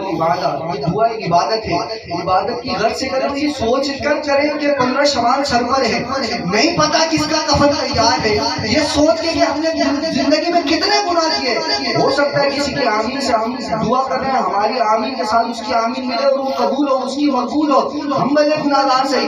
عبادت، یہ دعا ایک عبادت ہے، عبادت کی غرض سے کریں، یہ سوچ کر کریں کہ 15 شوال سر پر ہے، نہیں پتا کس کا کفن تیار ہے، یہ سوچ کے کہ ہم نے زندگی میں کتنے گناہ کیے، ہو سکتا ہے کسی کی آمین سے ہم دعا کر رہے ہیں، ہماری آمین کے ساتھ اس کی آمین ملے اور وہ قبول ہو، اس کی مقبول ہو، ہم بلے گناہ گار سے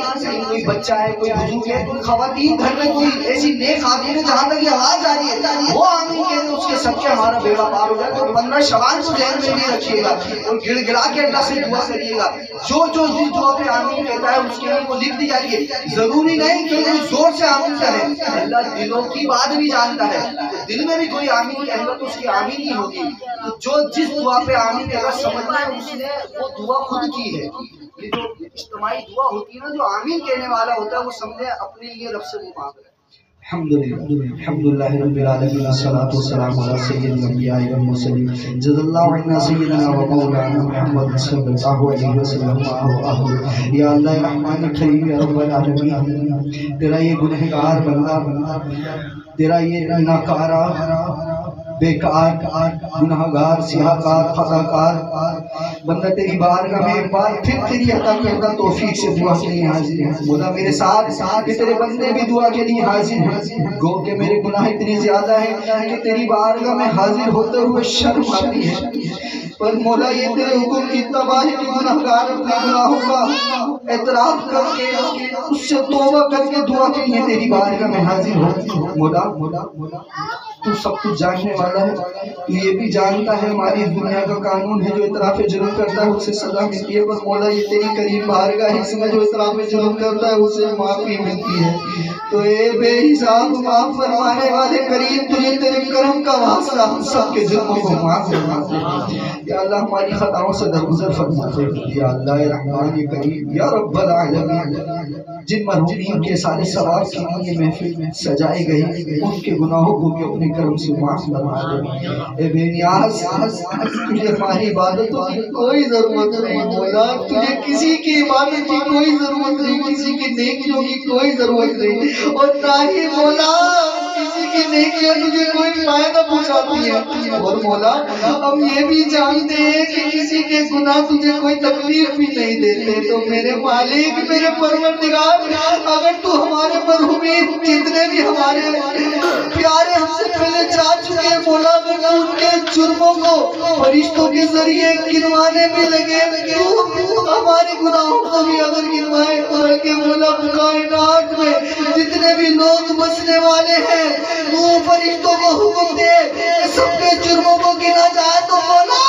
کوئی بچہ ہے، کوئی بزرگ ہے، کوئی خواتین گھر میں کوئی ایسی نیک خاتون ہے جہاں تک یہ آواز آ رہی ہے وہ آمین کہتے ہیں، اس کے سب کے ہمارا بیڑا پار ہو جائے۔ تو 15 شوال کو ذہن میں بھی رکھیے گا اور گڑ گڑا کے اللہ سے دعا کریے گا، جو جس دعا پہ آمین کہتا ہے اس کے لیے وہ لکھ دی جائے گی، ضروری نہیں کہ کوئی زور سے آمین کرے، اللہ دلوں کی بات بھی جانتا ہے، دل میں بھی کوئی آمین کہے گا تو اس کی آمین ہی ہوگی، تو جو جس دعا پہ آمین کہے گا سمجھنا ہے اس نے وہ دعا خود کی ہے، یہ جو اجتماعی دعا ہوتی ہے نا، جو آمین کہنے والا ہوتا ہے وہ سمجھے اپنے لیے رب سے وہ مانگ رہا ہے۔ الحمدللہ رب العالمین، الصلاۃ والسلام علی سید الانبیاء والمرسلین، جزا اللہ عنا سیدنا و مولانا محمد صلی اللہ علیہ وسلم۔ یا اللہ رحمان کریم، یا رب العالمین، تیرا یہ گنہگار بندہ، تیرا یہ ناکارہ بیکار گناہگار سیاہکار خطاکار بندہ تیری بارگاہ میں ایک بار پھر تیری عطا کردہ توفیق سے دعا کے لیے حاضر ہے۔ مولا میرے ساتھ کہ تیرے بندے بھی دعا کے لیے حاضر ہیں، گو کہ میرے گناہ اتنی زیادہ ہیں کہ تیری بارگاہ میں حاضر ہوتے ہوئے شرم آتی ہے، پر مولا یہ تیرے حکم کی تباہی کی گناہگار اپنے گناہوں کا اعتراف کر کے اس سے توبہ کر کے دعا کے لیے تیری بارگاہ میں حاضر ہو۔ مولا تو سب کچھ جاننے والا ہے، تو یہ بھی جانتا ہے ہماری دنیا کا قانون ہے جو اعتراف جرم کرتا ہے اسے سزا ملتی ہے، پر مولا یہ تیری کریم بارگاہ ہے، اس میں جو اعتراف جرم کرتا ہے اسے معافی ملتی ہے، تو اے بے حساب معاف فرمانے والے کریم، تجھے تیرے کرم کا واسطہ ہم سب کے جرموں کو معاف فرما دے، یا اللہ ہماری خطاؤں سے درگزر فرما دے، یا اللہ رحمان کریم، یا رب العالمین، جن مرحومین کے سارے ثواب کی یہ محفل میں سجائے گئی ان کے گناہوں کو بھی اپنے کرم سے معاف فرما دے۔ اے بے نیاز، تجھے ہماری عبادتوں کی کوئی ضرورت نہیں مولا، تجھے کسی کی عبادت کی کوئی ضرورت نہیں، کسی کی نیکیوں کی کوئی ضرورت نہیں، اور نہ ہی مولا کسی کی نیکیاں تجھے کوئی فائدہ پہنچاتی ہے، اور مولا ہم یہ بھی جانتے ہیں کہ کسی کے گناہ تجھے کوئی تکلیف بھی نہیں دیتے، تو میرے مالک، میرے پروردگار، اگر تو ہمارے مرحومین جتنے بھی ہمارے پیارے ہم سے پہلے جا چکے ہیں مولا، اگر ان کے جرموں کو فرشتوں کے ذریعے گنوانے میں لگے تو ہمارے گناہوں کو بھی اگر گنوائے، بلکہ مولا کائنات میں جتنے بھی لوگ بسنے والے ہیں وہ فرشتوں کو حکم دے کہ سب کے جرموں کو گنا جائے، تو مولا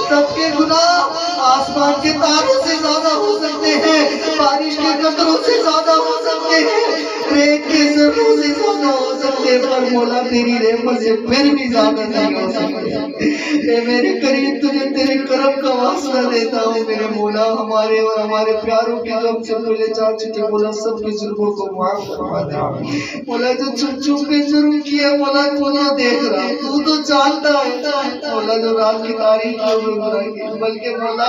سب کے گناہ آسمان کے تاروں سے زیادہ ہو سکتے ہیں، بارش کے قطروں سے زیادہ ہو سکتے ہیں، ریت کے ذروں سے زیادہ ہو سکتے ہیں، پر مولا تیری رحمت سے پھر بھی زیادہ نہیں ہو سکتے۔ اے میرے کریم، تجھے تیرے کرم کا واسطہ دیتا ہوں میرے مولا، ہمارے اور ہمارے پیاروں کے غم سے پہلے جا چکے مولا سب کے جرموں کو معاف فرما دے مولا، جو چھپ چھپ کے جرم کیا مولا تو نہ دیکھ رہا، تو تو جانتا ہے مولا، جو رات کی تاریخ بلکہ مولا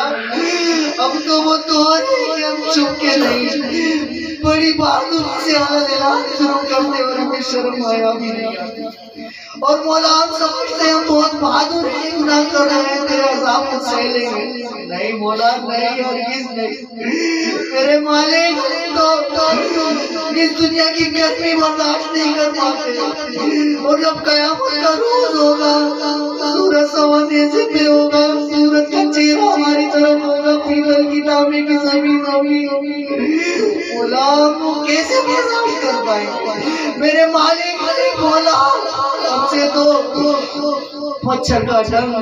اب تو وہ تو کہ ہم چھپ کے نہیں، بڑی بہادری سے اعلان شروع کرتے اور ہمیں شرم آیا بھی نہیں، اور مولا ہم سمجھتے ہیں بہت بہادر ہے، گناہ کر رہے ہیں، تیرے عذاب کو سہ لیں گے، نہیں مولا نہیں، ہرگز نہیں، میرے مالک تو اس دنیا کی گرمی برداشت نہیں کر پاتے، اور جب قیامت کا روز ہوگا سورج سوانے سے پہ ہوگا، سورج کا چہرہ ہماری طرف ہوگا، پیتل کی تانبے کی زمین ہوگی، مولا وہ کیسے برداشت کر پائیں گے میرے مالک؟ مولا ہم سے تو مچھر کا ڈنگ،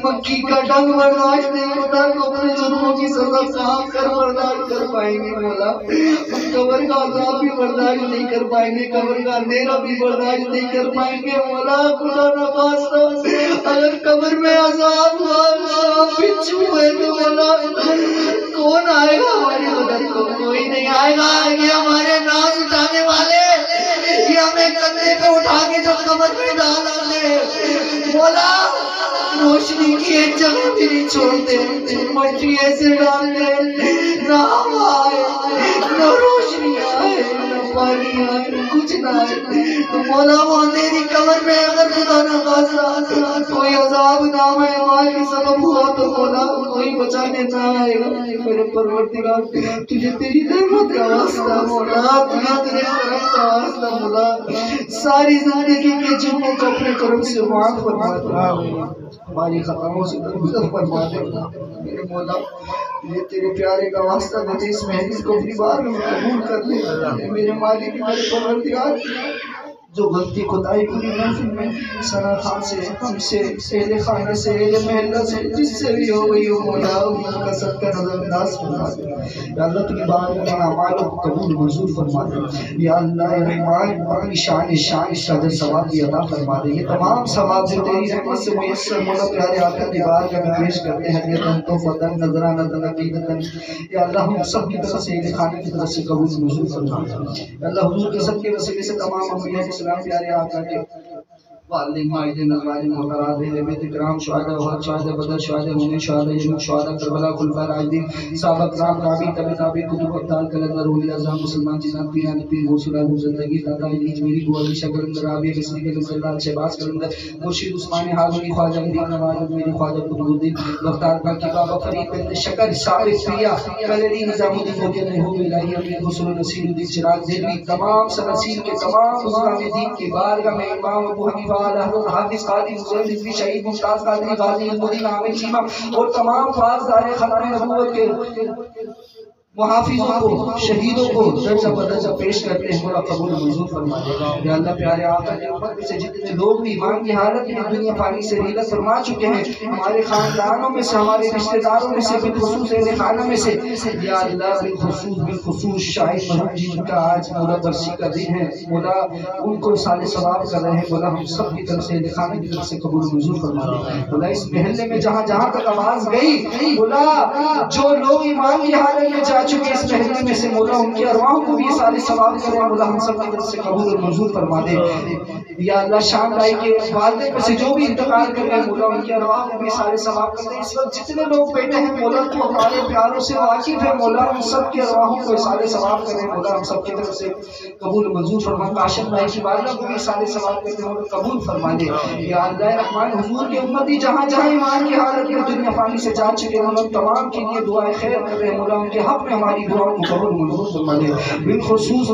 مکھی کا ڈنگ برداشت نہیں ہوتا، تو اپنے جرموں کی سزا کہاں کر برداشت کر پائیں گے مولا؟ ہم قبر کا عذاب بھی برداشت نہیں کر پائیں گے، قبر کا اندھیرا بھی برداشت نہیں کر پائیں گے مولا، خدا نخواستہ اگر قبر میں عذاب ہوا بچھو ہوئے تو مولا کون آئے گا ہماری مدد کو؟ کوئی نہیں آئے گا، یہ ہمارے ناز اٹھانے والے یہ ہمیں کندھے پہ اٹھا کے جو قبر میں ڈالا دے مولا، روشنی کی ایک جگہ بھی نہیں چھوڑتے، مٹی ایسے ڈالتے نہ ہوا آئے نہ روشنی آئے نہ پانی آئے، کچھ نہ آئے، تو مولا وہ اندھیری قبر میں اگر خدا نہ خواستہ کوئی عذاب نام ہے مال کی سبب ہوا تو مولا بچانے نہ آئے گا میرے پروردگار تجھے تیری رحمت کا واسطہ مولا تجھے تیرے کرم کا واسطہ مولا ساری زندگی کے جنوں کو اپنے کرم سے معاف فرما دے ہماری خطاؤں سے درگزر فرما دے میرے مولا یہ تیرے پیارے کا واسطہ دے اس محنت کو اپنی بار میں قبول کر لے میرے مالک میرے پروردگار جو غلطی خدائی پوری محفل میں ثنا خان سے ہم سے اہل خانہ سے اہل محلہ سے جس سے بھی ہو گئی ہو مولا ان کا صدقہ نظر انداز فرما دے یا اللہ تجھے بار میں اعمال کو قبول منظور فرما دے یا اللہ رحمان اپنی شان شاجر ثواب کی عطا فرما دے یہ تمام ثواب جو تیری رحمت سے میسر مولا پیارے آقا کی بارگاہ میں پیش کرتے ہیں نیتاً توفتاً نظرانتاً عقیدتاً یا اللہ ہم سب کی طرف سے اہل خانہ کی طرف سے قبول منظور فرما دے یا اللہ حضور کے سب کے وسیلے سے تمام انبیاء السلام پیارے آقا کے والدین ماجدین ازواجین محترات اہل بیت کرام شہداء احد شہداء بدر شہداء حنین شہداء یرموک شہداء کربلا خلفاء راشدین صحابہ کرام تابعین تبع تابعین کتب ابطال قلندر اولیاء اعظام مسلمان جناب پیران پیر غوث الاعظم زندگی داتا علی اجمیری بو علی شاہ قلندر رابعہ مصری قلندر لال شہباز قلندر مرشد عثمانی ہارونی خواجہ مدین نواز اجمیری خواجہ قطب الدین مختار باقی بابا فرید بن شکر ثابت پریا کلری نظام الدین موکل محبوب الہی امیر حسن نصیر الدین چراغ دہلوی تمام سلاسل کے تمام عظماء دین کی بارگاہ میں امام ابو حنیفہ حضرت حافظ قاضی حسین رضوی شہید ممتاز قادری غازی المدین عامر چیمہ اور تمام فازدار ختم نبوت کے محافظوں کو شہیدوں کو درجہ بدرجہ پیش کرتے ہیں مولا قبول منظور فرما دے یا اللہ پیارے آقا کی امت میں سے جتنے لوگ بھی ایمان کی حالت میں دنیا فانی سے ریلت فرما چکے ہیں ہمارے خاندانوں میں سے ہمارے رشتہ داروں میں سے بالخصوص اہل خانہ میں سے یا اللہ بالخصوص شاہد محمود جن کا آج مولا برسی کا دن ہے مولا ان کو سال ثواب کر رہے ہیں مولا ہم سب کی طرف سے اہل خانہ کی طرف سے قبول منظور فرما دے مولا اس محلے میں جہاں جہاں تک آواز گئی مولا جو لوگ ایمان کی حالت میں چکے اس محلے میں سے مولا ان کی ارواحوں کو بھی یہ سارے ثواب کرے مولا ہم سب کی طرف سے قبول اور منظور فرما دے یا اللہ شان بھائی کے والدے میں سے جو بھی انتقال کر رہے ہیں مولا ان کی ارواحوں کو بھی سارے ثواب کرتے ہیں اس وقت جتنے لوگ بیٹھے ہیں مولا تو ہمارے پیاروں سے واقف ہے مولا ہم سب کی ارواحوں کو سارے ثواب کرے مولا ہم سب کی طرف سے قبول منظور فرما کاشف بھائی کی والدہ کو بھی سارے ثواب کرتے ہیں قبول فرما دے یا اللہ رحمان حضور کے امتی جہاں جہاں ایمان کی حالت میں دنیا فانی سے جا چکے مولا تمام کے لیے دعائیں خیر کر رہے ہیں مولا ان کے حق میں ہماری دعاؤں کو قبول منظور فرما دے بالخصوص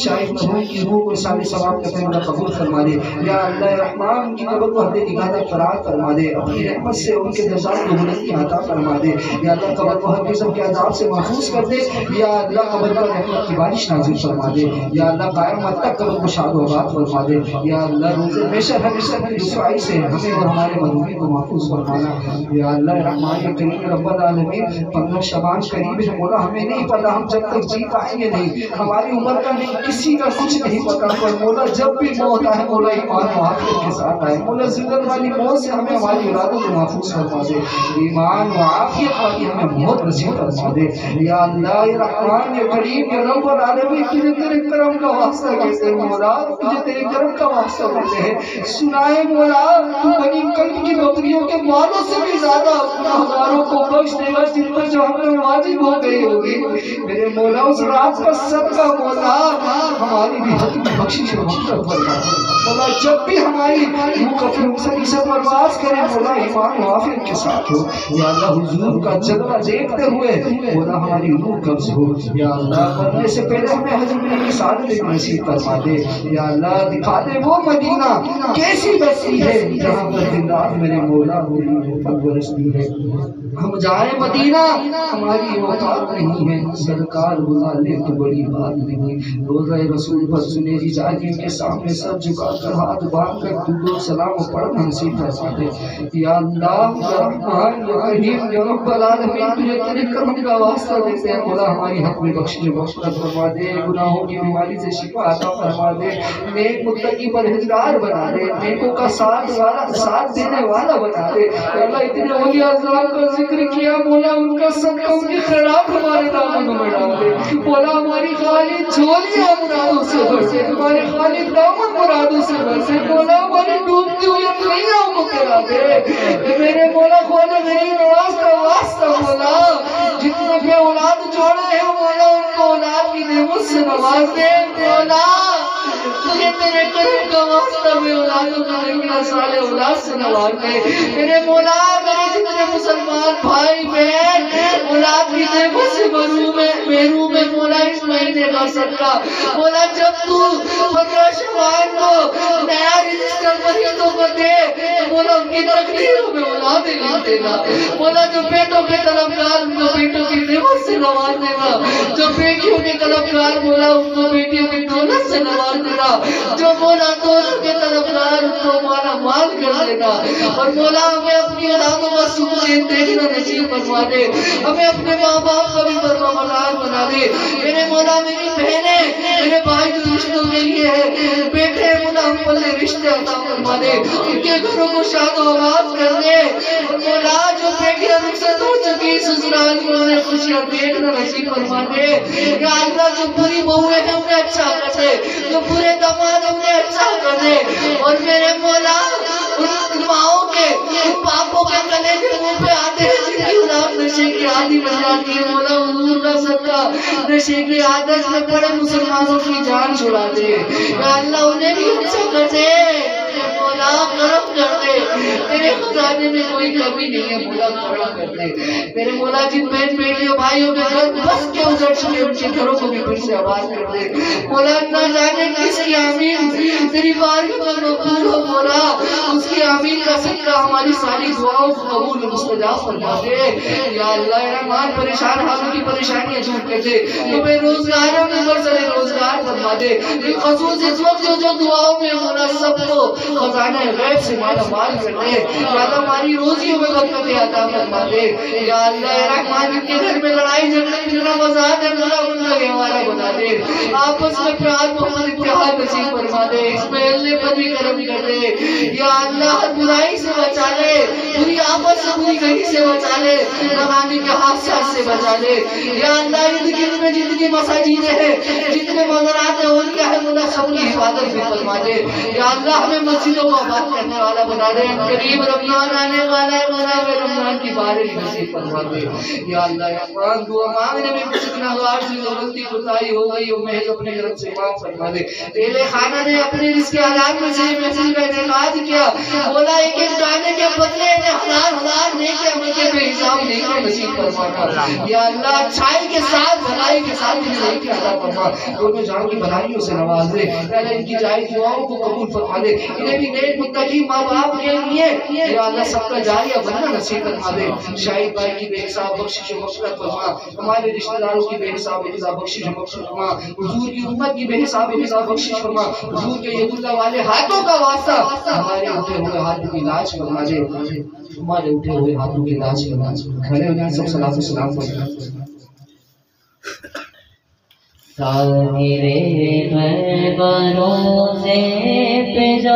شاہد محمود کی روح کو سارے ثواب کرتے ہیں قبول فرما دے یا اللہ رحمان کی قبر کو حد نگاہ قرار فرما دے اپنی رحمت سے ان کے درجات کو بلندی عطا فرما دے یا اللہ قبر کو ہر قسم کے عذاب سے محفوظ کر دے یا اللہ قبر پر رحمت کی بارش نازل فرما دے یا اللہ قیامت تک قبر کو شاد و آباد فرما دے یا اللہ روز محشر ہمیشہ کی رسوائی سے ہمیں اور ہمارے مظلومین کو محفوظ فرمانا یا اللہ رحمان کریم رب العالمین 15 شعبان قریب ہے مولا ہمیں نہیں پتا ہم جب تک جی پائیں گے نہیں ہماری عمر کا نہیں کسی کا کچھ نہیں پتا پر مولا جب بھی موت آئے مولا ایمان و عافیت کے ساتھ آئے مولا ذلت والی موت سے ہمیں ہماری اولادوں کو محفوظ فرما دے ایمان و عافیت والی ہمیں موت نصیب فرما دے یا اللہ رحمان یا کریم یا رب العالمین تجھے تیرے کرم کا واسطہ کہتے ہیں مولا تجھے تیرے کرم کا واسطہ کہتے ہیں سنائے مولا تو بنی قلب کی بکریوں کے مالوں سے بھی زیادہ اپنا ہزاروں کو بخش دے گا جن پر جو ہمیں واجب ہو گئی ہوگی میرے مولا اس رات کا صدقہ مولا ہماری بھی حق کی بخشش و مغفرت فرما مولا جب بھی ہماری روح کفن سری سے پرواز کرے مولا ایمان و عافیت کے ساتھ ہو یا اللہ حضور کا جلوہ دیکھتے ہوئے مولا ہماری روح قبض ہو یا اللہ مرنے سے پہلے ہمیں حضور کی سعادت نصیب فرما دے یا اللہ دکھا دے وہ مدینہ کیسی بستی ہے جہاں پر دن رات میرے مولا برستی ہے ہم جائیں مدینہ ہماری اوقات نہیں ہے سرکار بلا لے تو بڑی بات نہیں روزہ رسول پر سنہری جالیوں کے سامنے سر جھکا کر ہاتھ باندھ کر درود و سلام پڑھنا نصیب فرما دے یا اللہ یا رحمان یا رحیم یا رب العالمین تجھے تیرے کرم کا واسطہ دیتے ہیں مولا ہماری حق میں بخشش و مغفرت فرما دے گناہوں کی بیماری سے شفا عطا فرما دے نیک متقی پرہیزگار بنا دے نیکوں کا ساتھ دینے والا بنا دے یا اللہ اتنے اولیاء اعظام کا ذکر کیا مولا ان کا صدقہ ان کے خلاف ہمارے دامنوں میں ڈال دے مولا ہماری خالی جھولیاں مرادوں سے بھر سے ہمارے خالی دامن مرادوں سے بھر سے مولا ہماری ڈوبتی ہوئی دنیا کو کرا دے میرے مولا خواجہ میری نواز کا واسطہ مولا جتنے بھی اولاد جوڑے ہیں مولا ان کو اولاد کی نعمت سے نواز دے مولا تجھے تیرے کرم کا واسطہ میں اولادوں کا نگلا سالے اولاد سے نواز دے میرے مولا میرے جتنے مسلمان بھائی کا صدقہ مولا جب تو 15 شعبان کو نیا رجسٹر مریضوں کو دے مولا ان کی تقدیروں میں اولادیں لکھ دینا مولا جو بیٹوں کے طلبگار ان کو بیٹوں کی نعمت سے نواز دینا جو بیٹیوں کے طلبگار مولا ان کو بیٹیوں کی دولت سے نواز دینا جو مولا دولت کے طلبگار ان کو مالا مال کر دینا اور مولا ہمیں اپنی اولادوں کا سکون دیکھنا نصیب فرما دے ہمیں اپنے ماں باپ کا بھی فرمانبردار بنا دے میرے مولا میری بہنیں میرے بھائی جو رشتوں کے لیے ہے بیٹے مولا ہم پر رشتے عطا فرما دے ان کے گھروں کو شاد و آباد کر دے اور مولا جو بیٹیاں رخصت ہو چکی سسرال میں انہیں خوشیاں دیکھنا نصیب فرما دے یا اللہ جو بری بہویں ہیں انہیں اچھا کر دے جو برے داماد انہیں اچھا کر دے اور میرے مولا ان ماؤں کے ان باپوں کے گلے کے منہ پہ آتے ہیں جن کی اولاد نشے کی عادی بن جاتی ہے مولا حضور کا صدقہ نشے کی عادت میں پڑے مسلمانوں کی جان چھڑا دے یا اللہ انہیں بھی اچھا کر دے مولا کرم کر دے تیرے خزانے میں کوئی کمی نہیں ہے مولا کرم کر دے میرے مولا جن بہن بیٹیوں بھائیوں کے گھر بس کے اجڑ چکے ان کے گھروں کو بھی پھر سے آباد کر دے مولا نہ جانے کس کی آمین تیری بارگاہ میں مقبول ہو مولا اس کی آمین کا صدقہ ہماری ساری دعاؤں کو قبول و مستجاب فرما دے یا اللہ رحمان پریشان حالوں کی پریشانیاں دور کر دے تو بے روزگاروں میں برسر روزگار فرما دے خصوص اس وقت جو دعاؤں میں مولا سب کو خزانہ غیب سے مالا مال کر دے یا اللہ ہماری روزیوں میں برکت عطا فرما دے یا اللہ رحمان ان کے گھر میں لڑائی جھگڑے فتنہ فساد ہے مولا ان کا گہوارہ بنا دے آپس میں پیار محبت اتحاد نصیب فرما دے اس محلے پر بھی کرم کر دے یا اللہ ہر برائی سے بچا لے بری آفت سے بری گھڑی سے بچا لے نمانے کے حادثات سے بچا لے یا اللہ ارد میں جتنی مساجدیں ہیں جتنے مزارات ہیں ان کا ہے مولا سب کی حفاظت بھی فرما دے یا اللہ ہمیں مسجدوں کو آباد کرنے والا بنا دے قریب رمضان آنے والا ہے مولا ہمیں رمضان کی بارش نصیب فرما دے یا اللہ رحمان دعا مانگنے میں کچھ گناہگار سے غلطی کوتاہی ہو گئی ہو محض اپنے گھر سے معاف فرما دے تیرے خانہ نے اپنے رزق حلال میں سے محفل کا انعقاد کیا مولا ایک ایک دانے کے بدلے نے ہزار نیک عمل کے بے حساب نیکی نصیب فرما یا اللہ اچھائی کے ساتھ بھلائی کے ساتھ انہیں نیکی عطا فرما دونوں جہاں کی بھلائیوں سے نواز دے اللہ ان کی جائز دعاؤں کو قبول فرما دے انہیں بھی نیک متقی ماں باپ کے لیے یا اللہ سب کا جاریہ بننا نصیب فرما دے شاہد بھائی کی بے حساب بخشش و مغفرت فرما ہمارے رشتہ داروں کی بے حساب بخشش و مغفرت فرما حضور کی امت کی بے حساب بخشش فرما حضور کے ید اللہ والے ہاتھوں کا واسطہ ہمارے اٹھے ہوئے ہاتھوں کی لاج فرما دے ہمارے اٹھے ہوئے ہاتھوں کی لاج فرما دے کھڑے ہو جائیں سب صلاۃ و سلام فرما سارے غیبانوں سے